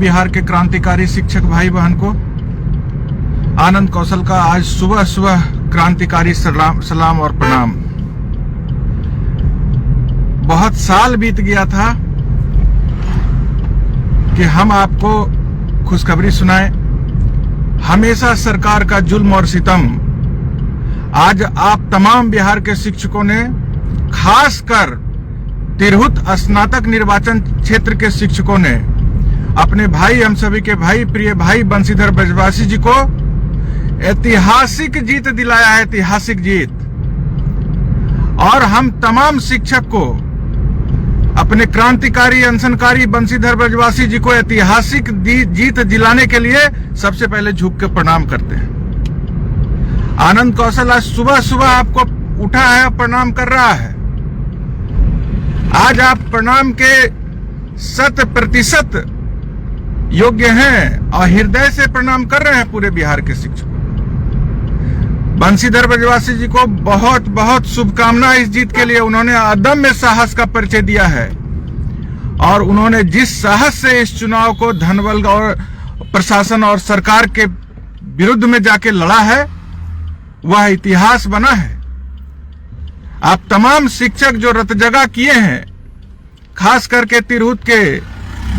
बिहार के क्रांतिकारी शिक्षक भाई बहन को आनंद कौशल का आज सुबह सुबह क्रांतिकारी सलाम और प्रणाम। बहुत साल बीत गया था कि हम आपको खुशखबरी सुनाए। हमेशा सरकार का जुल्म और सितम, आज आप तमाम बिहार के शिक्षकों ने, खासकर तिरहुत स्नातक निर्वाचन क्षेत्र के शिक्षकों ने अपने भाई, हम सभी के भाई, प्रिय भाई बंशीधर ब्रजवासी जी को ऐतिहासिक जीत दिलाया है, ऐतिहासिक जीत। और हम तमाम शिक्षक को, अपने क्रांतिकारी अनशनकारी बंशीधर ब्रजवासी जी को ऐतिहासिक जीत दिलाने के लिए सबसे पहले झुक के प्रणाम करते हैं। आनंद कौशल आज सुबह सुबह आपको उठा है, प्रणाम कर रहा है। आज आप प्रणाम के 100% योग्य हैं और हृदय से प्रणाम कर रहे हैं पूरे बिहार के शिक्षक। बंशीधर ब्रजवासी जी को बहुत बहुत शुभकामनाएं इस जीत के लिए। उन्होंने अदम्य साहस का परिचय दिया है और उन्होंने जिस साहस से इस चुनाव को धनबल और प्रशासन और सरकार के विरुद्ध में जाके लड़ा है, वह इतिहास बना है। आप तमाम शिक्षक जो रतजगा किए हैं, खास करके तिरहुत के,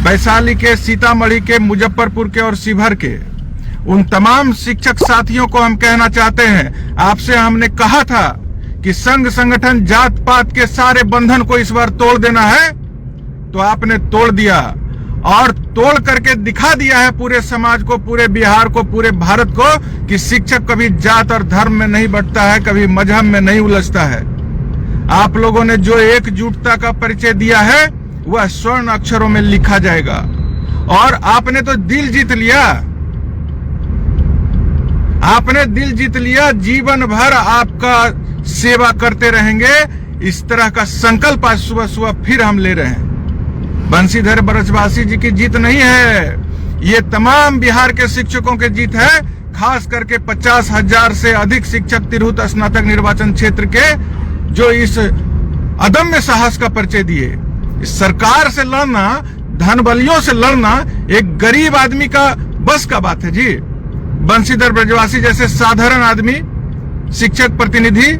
वैशाली के, सीतामढ़ी के, मुजफ्फरपुर के और शिवहर के, उन तमाम शिक्षक साथियों को हम कहना चाहते हैं, आपसे हमने कहा था कि संघ संगठन जात पात के सारे बंधन को इस बार तोड़ देना है, तो आपने तोड़ दिया और तोड़ करके दिखा दिया है पूरे समाज को, पूरे बिहार को, पूरे भारत को कि शिक्षक कभी जात और धर्म में नहीं बंटता है, कभी मजहब में नहीं उलझता है। आप लोगों ने जो एकजुटता का परिचय दिया है वह स्वर्ण अक्षरों में लिखा जाएगा। और आपने तो दिल जीत लिया, आपने दिल जीत लिया। जीवन भर आपका सेवा करते रहेंगे, इस तरह का संकल्प आज सुबह सुबह फिर हम ले रहे हैं। बंशीधर ब्रजवासी जी की जीत नहीं है, ये तमाम बिहार के शिक्षकों की जीत है। खास करके 50,000 से अधिक शिक्षक तिरहुत स्नातक निर्वाचन क्षेत्र के, जो इस अदम्य साहस का परिचय दिए। इस सरकार से लड़ना, धनबलियों से लड़ना एक गरीब आदमी का बस का बात है जी। बंशीधर ब्रजवासी जैसे साधारण आदमी, शिक्षक प्रतिनिधि,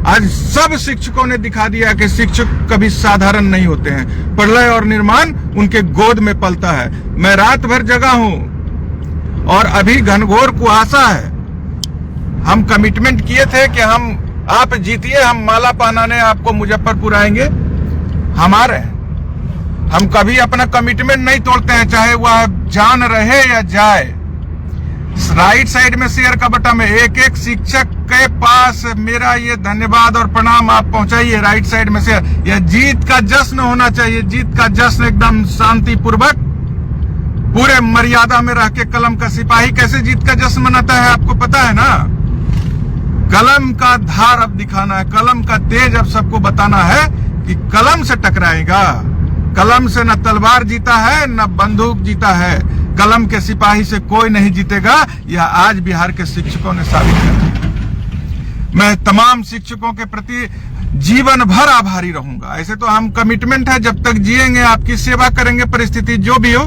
आज सब शिक्षकों ने दिखा दिया कि शिक्षक कभी साधारण नहीं होते हैं। प्रलय और निर्माण उनके गोद में पलता है। मैं रात भर जगा हूं और अभी घनघोर कुहासा है। हम कमिटमेंट किए थे कि आप जीतिए, हम माला पहनाने आपको मुजफ्फरपुर आएंगे। हमारे हम कभी अपना कमिटमेंट नहीं तोड़ते हैं, चाहे वह जान रहे या जाए। राइट साइड में शेयर का बटन में एक एक शिक्षक के पास मेरा ये धन्यवाद और प्रणाम आप पहुंचाइए। राइट साइड में शेयर। यह जीत का जश्न होना चाहिए, जीत का जश्न एकदम शांतिपूर्वक, पूरे मर्यादा में रह के। कलम का सिपाही कैसे जीत का जश्न मनाता है आपको पता है ना। कलम का धार अब दिखाना है, कलम का तेज अब सबको बताना है कि कलम से टकराएगा। कलम से न तलवार जीता है न बंदूक जीता है, कलम के सिपाही से कोई नहीं जीतेगा। यह आज बिहार के शिक्षकों ने साबित कर दिया। मैं तमाम शिक्षकों के प्रति जीवन भर आभारी रहूंगा। ऐसे तो हम कमिटमेंट है, जब तक जिएंगे आपकी सेवा करेंगे, परिस्थिति जो भी हो।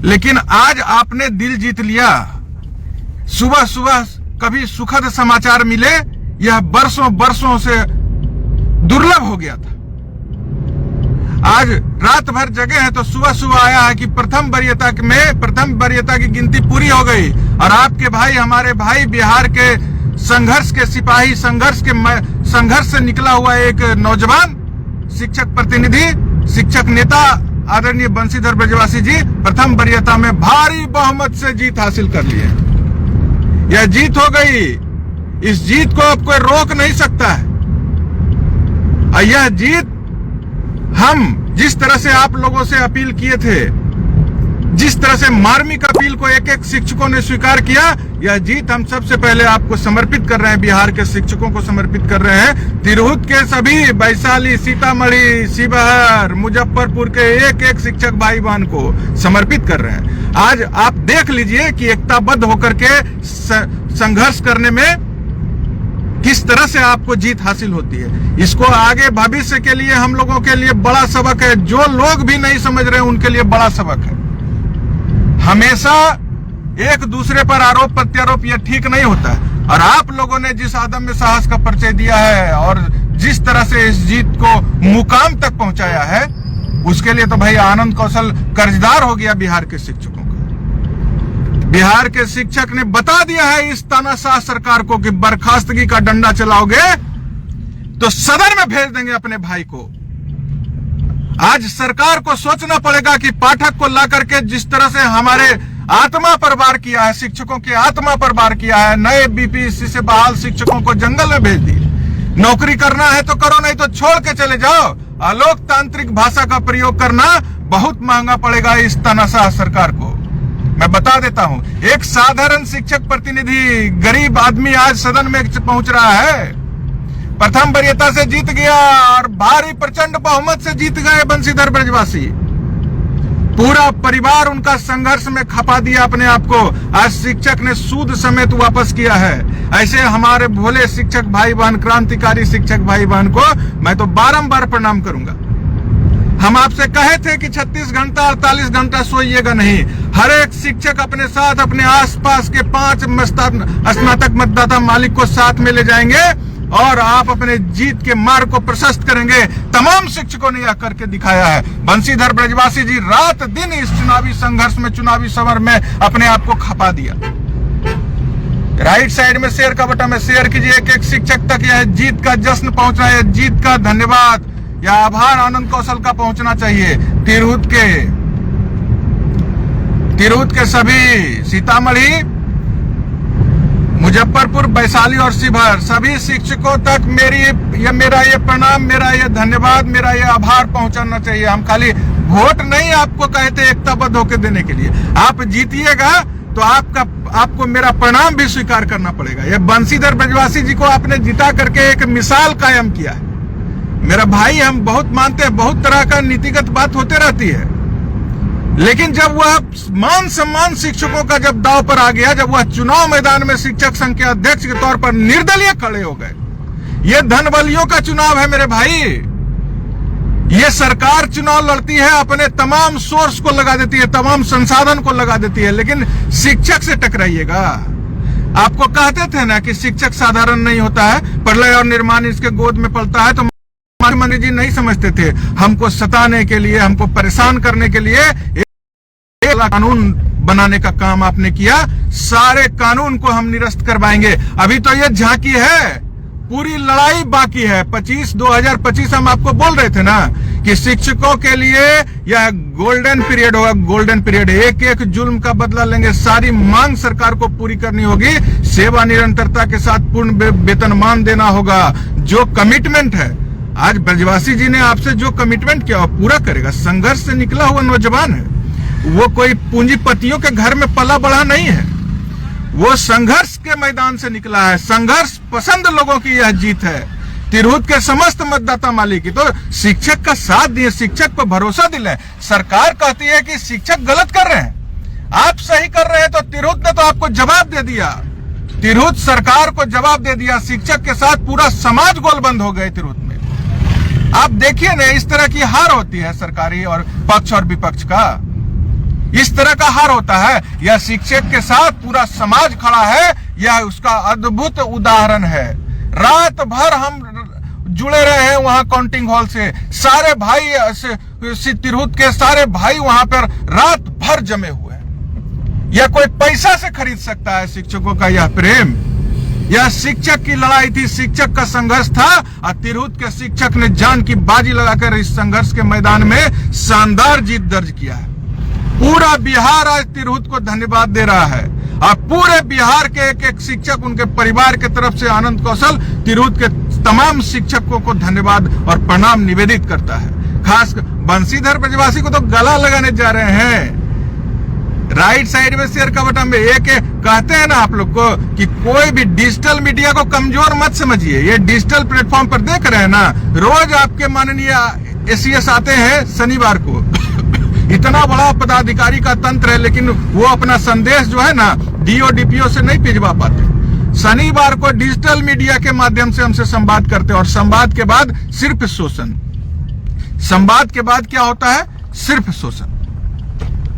लेकिन आज आपने दिल जीत लिया। सुबह सुबह कभी सुखद समाचार मिले, यह बरसों बरसों से दुर्लभ हो गया था। आज रात भर जगे हैं तो सुबह सुबह आया है कि प्रथम वरीयता की गिनती पूरी हो गई। और आपके भाई, हमारे भाई, बिहार के संघर्ष के सिपाही, संघर्ष से निकला हुआ एक नौजवान शिक्षक प्रतिनिधि, शिक्षक नेता आदरणीय बंशीधर ब्रजवासी जी प्रथम वरीयता में भारी बहुमत से जीत हासिल कर लिए। यह जीत हो गई, इस जीत को अब कोई रोक नहीं सकता है। और यह जीत हम जिस तरह से आप लोगों से अपील किए थे, जिस तरह से मार्मिक अपील को एक एक शिक्षकों ने स्वीकार किया, यह जीत हम सबसे पहले आपको समर्पित कर रहे हैं, बिहार के शिक्षकों को समर्पित कर रहे हैं। तिरहुत के सभी, वैशाली, सीतामढ़ी, शिवहर, मुजफ्फरपुर के एक एक शिक्षक भाई बहन को समर्पित कर रहे हैं। आज आप देख लीजिए कि एकताबद्ध होकर के संघर्ष करने में किस तरह से आपको जीत हासिल होती है। इसको आगे भविष्य के लिए हम लोगों के लिए बड़ा सबक है। जो लोग भी नहीं समझ रहे उनके लिए बड़ा सबक है। हमेशा एक दूसरे पर आरोप प्रत्यारोप यह ठीक नहीं होता है। और आप लोगों ने जिस आदम साहस का परिचय दिया है और जिस तरह से इस जीत को मुकाम तक पहुंचाया है, उसके लिए तो भाई आनंद कौशल कर्जदार हो गया बिहार के शिक्षकों का। बिहार के शिक्षक ने बता दिया है इस तानाशाह सरकार को कि बर्खास्तगी का डंडा चलाओगे तो सदन में भेज देंगे अपने भाई को। आज सरकार को सोचना पड़ेगा कि पाठक को ला करके जिस तरह से हमारे आत्मा पर वार किया है, शिक्षकों की आत्मा पर वार किया है, नए बीपीएससी से बहाल शिक्षकों को जंगल में भेज दिए। नौकरी करना है तो करो, नहीं तो छोड़ के चले जाओ। अलोकतांत्रिक भाषा का प्रयोग करना बहुत महंगा पड़ेगा इस तानाशाह सरकार को। मैं बता देता हूं, एक साधारण शिक्षक प्रतिनिधि गरीब आदमी आज सदन में पहुंच रहा है। प्रथम वरीयता से जीत गया और भारी प्रचंड बहुमत से जीत गए बंशीधर ब्रजवासी। पूरा परिवार उनका संघर्ष में खपा दिया अपने आप को। आज शिक्षक ने सूद समेत वापस किया है। ऐसे हमारे भोले शिक्षक भाई बहन, क्रांतिकारी शिक्षक भाई बहन को मैं तो बारंबार प्रणाम करूंगा। हम आपसे कहे थे कि 36 घंटा 48 घंटा सोइएगा नहीं। हर एक शिक्षक अपने साथ अपने आसपास के 5 स्नातक मतदाता मालिक को साथ में ले जाएंगे और आप अपने जीत के मार्ग को प्रशस्त करेंगे। तमाम शिक्षकों ने यह करके दिखाया है। बंशीधर ब्रजवासी जी रात दिन इस चुनावी संघर्ष में, चुनावी समर में अपने आप को खपा दिया। राइट साइड में शेयर का बटन में शेयर कीजिए। एक एक शिक्षक तक यह जीत का जश्न पहुंचना है, जीत का धन्यवाद या आभार आनंद कौशल का पहुंचना चाहिए। तिरहुत के सभी, सीतामढ़ी, मुजफ्फरपुर, वैशाली और शिवहर सभी शिक्षकों तक मेरा ये प्रणाम, मेरा ये धन्यवाद, मेरा ये आभार पहुंचाना चाहिए। हम खाली वोट नहीं आपको कहते एकताबद्ध होकर देने के लिए। आप जीतिएगा तो आपको मेरा प्रणाम भी स्वीकार करना पड़ेगा। ये बंशीधर ब्रजवासी जी को आपने जिता करके एक मिसाल कायम किया है। मेरा भाई, हम बहुत मानते हैं, बहुत तरह का नीतिगत बात होते रहती है, लेकिन जब वह मान सम्मान शिक्षकों का जब दाव पर आ गया, जब वह चुनाव मैदान में शिक्षक संघ के अध्यक्ष के तौर पर निर्दलीय खड़े हो गए। यह धनबलियों का चुनाव है मेरे भाई। यह सरकार चुनाव लड़ती है, अपने तमाम सोर्स को लगा देती है, तमाम संसाधन को लगा देती है, लेकिन शिक्षक से टकराइएगा। आपको कहते थे ना कि शिक्षक साधारण नहीं होता है, प्रलय और निर्माण इसके गोद में पलता है। तो मुख्यमंत्री जी नहीं समझते थे। हमको सताने के लिए, हमको परेशान करने के लिए कानून बनाने का काम आपने किया। सारे कानून को हम निरस्त करवाएंगे। अभी तो ये झांकी है, पूरी लड़ाई बाकी है। 2025 हम आपको बोल रहे थे ना कि शिक्षकों के लिए यह गोल्डन पीरियड होगा। गोल्डन पीरियड, एक एक जुल्म का बदला लेंगे। सारी मांग सरकार को पूरी करनी होगी। सेवा निरंतरता के साथ पूर्ण वेतनमान देना होगा। जो कमिटमेंट है, आज ब्रजवासी जी ने आपसे जो कमिटमेंट किया वो पूरा करेगा। संघर्ष से निकला हुआ नौजवान है, वो कोई पूंजीपतियों के घर में पला बड़ा नहीं है। वो संघर्ष के मैदान से निकला है। संघर्ष पसंद लोगों की यह जीत है। तिरहुत के समस्त मतदाता मालिक की तो शिक्षक का साथ दिए, शिक्षक पर भरोसा दिलाएं। सरकार कहती है कि शिक्षक गलत कर रहे हैं, आप सही कर रहे हैं, तो तिरहुत ने तो आपको जवाब दे दिया। तिरहुत सरकार को जवाब दे दिया। शिक्षक के साथ पूरा समाज गोलबंद हो गए तिरहुत में। आप देखिए ना, इस तरह की हार होती है सरकारी और पक्ष और विपक्ष का। इस तरह का हार होता है। यह शिक्षक के साथ पूरा समाज खड़ा है, यह उसका अद्भुत उदाहरण है। रात भर हम जुड़े रहे हैं वहां काउंटिंग हॉल से। सारे भाई तिरहुत के सारे भाई वहां पर रात भर जमे हुए हैं। यह कोई पैसा से खरीद सकता है शिक्षकों का यह प्रेम? यह शिक्षक की लड़ाई थी, शिक्षक का संघर्ष था और तिरहुत के शिक्षक ने जान की बाजी लगाकर इस संघर्ष के मैदान में शानदार जीत दर्ज किया है। पूरा बिहार आज तिरहुत को धन्यवाद दे रहा है और पूरे बिहार के एक एक शिक्षक, उनके परिवार के तरफ से आनंद कौशल तिरहुत के तमाम शिक्षकों को धन्यवाद और प्रणाम निवेदित करता है। खास बंशीधर ब्रजवासी को तो गला लगाने जा रहे हैं। राइट साइड में शेयर का बटन में एक कहते हैं ना आप लोग को कि कोई भी डिजिटल मीडिया को कमजोर मत समझिए। ये डिजिटल प्लेटफॉर्म पर देख रहे हैं ना, रोज आपके माननीय एसीएस आते हैं शनिवार को। इतना बड़ा पदाधिकारी का तंत्र है, लेकिन वो अपना संदेश जो है ना डीओ डीपीओ से नहीं भिजवा पाते। शनिवार को डिजिटल मीडिया के माध्यम से हमसे संवाद करते हैं और संवाद के बाद सिर्फ शोषण। संवाद के बाद क्या होता है? सिर्फ शोषण।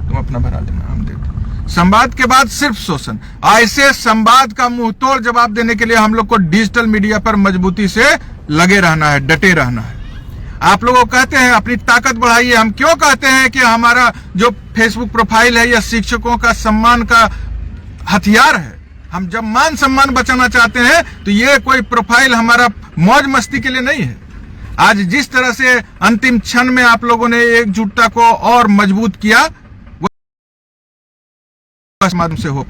तुम अपना भरा लेना, हम देते। संवाद के बाद सिर्फ शोषण। ऐसे संवाद का मुंहतोड़ जवाब देने के लिए हम लोग को डिजिटल मीडिया पर मजबूती से लगे रहना है, डटे रहना है। आप लोगों को कहते हैं अपनी ताकत बढ़ाइए। हम क्यों कहते हैं कि हमारा जो फेसबुक प्रोफाइल है या शिक्षकों का सम्मान का हथियार है। हम जब मान सम्मान बचाना चाहते हैं तो ये कोई प्रोफाइल हमारा मौज मस्ती के लिए नहीं है। आज जिस तरह से अंतिम क्षण में आप लोगों ने एकजुटता को और मजबूत किया, वो माध्यम से हो पाए।